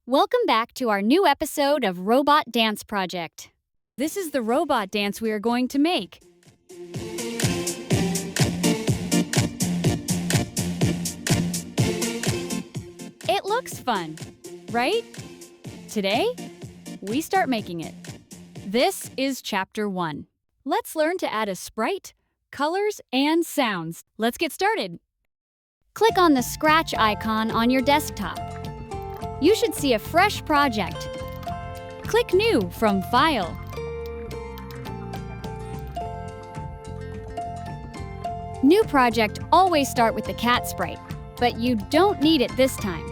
Welcome back to our new episode of Robot Dance Project. This is the robot dance we are going to make. It looks fun, right? Today, we start making it. This is Chapter 1. Let's learn to add a sprite, colors, and sounds. Let's get started. Click on the scratch icon on your desktop. You should see a fresh project. Click New from File. New project always start with the cat sprite, but you don't need it this time.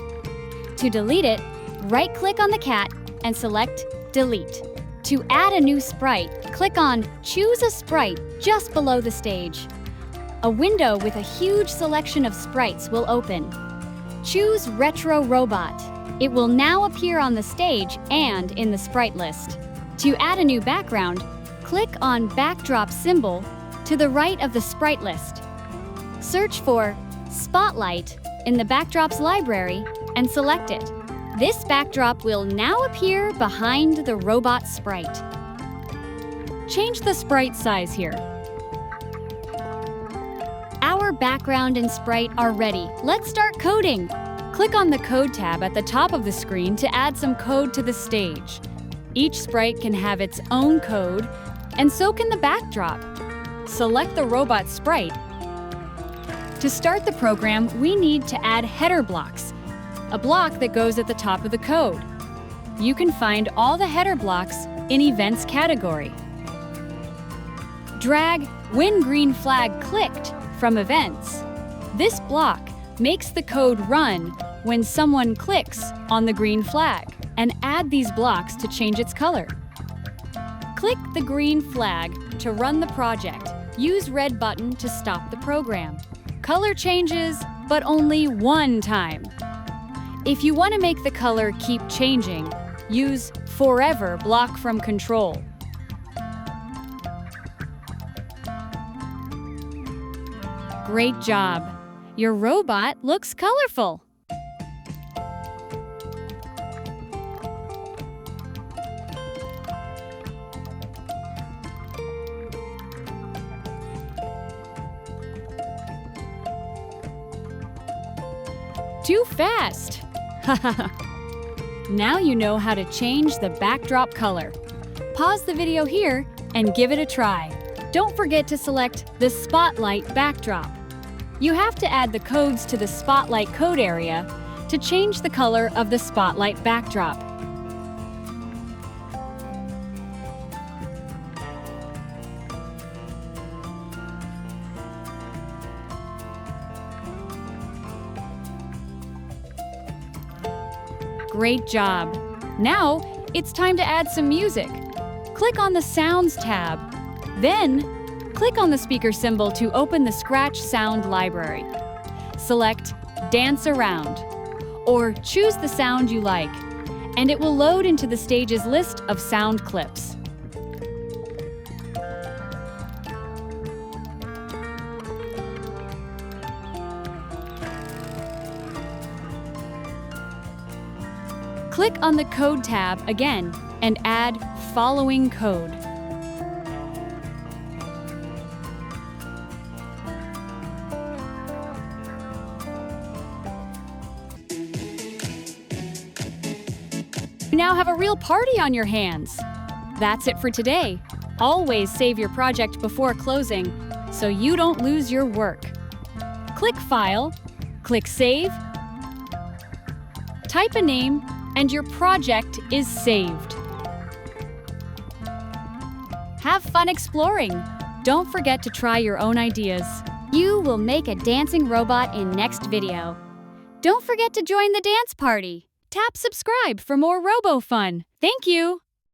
To delete it, right-click on the cat and select Delete. To add a new sprite, click on Choose a Sprite just below the stage. A window with a huge selection of sprites will open. Choose Retro Robot. It will now appear on the stage and in the sprite list. To add a new background, click on Backdrop symbol to the right of the sprite list. Search for Spotlight in the Backdrops library and select it. This backdrop will now appear behind the robot sprite. Change the sprite size here. Our background and sprite are ready. Let's start coding. Click on the Code tab at the top of the screen to add some code to the stage. Each sprite can have its own code, and so can the backdrop. Select the robot sprite. To start the program, we need to add header blocks, a block that goes at the top of the code. You can find all the header blocks in Events category. Drag When Green Flag Clicked from Events. This block makes the code run when someone clicks on the green flag, and add these blocks to change its color. Click the green flag to run the project. Use red button to stop the program. Color changes, but only one time. If you want to make the color keep changing, use Forever block from Control. Great job! Your robot looks colorful. Too fast! Now you know how to change the backdrop color. Pause the video here and give it a try. Don't forget to select the Spotlight backdrop. You have to add the codes to the Spotlight code area to change the color of the Spotlight backdrop. Great job! Now, it's time to add some music. Click on the Sounds tab. Then, click on the speaker symbol to open the Scratch Sound library. Select Dance Around, or choose the sound you like, and it will load into the stage's list of sound clips. Click on the Code tab again and add Following Code. You now have a real party on your hands. That's it for today. Always save your project before closing so you don't lose your work. Click File, click Save, type a name, and your project is saved. Have fun exploring. Don't forget to try your own ideas. You will make a dancing robot in next video. Don't forget to join the dance party. Tap subscribe for more Robo fun. Thank you!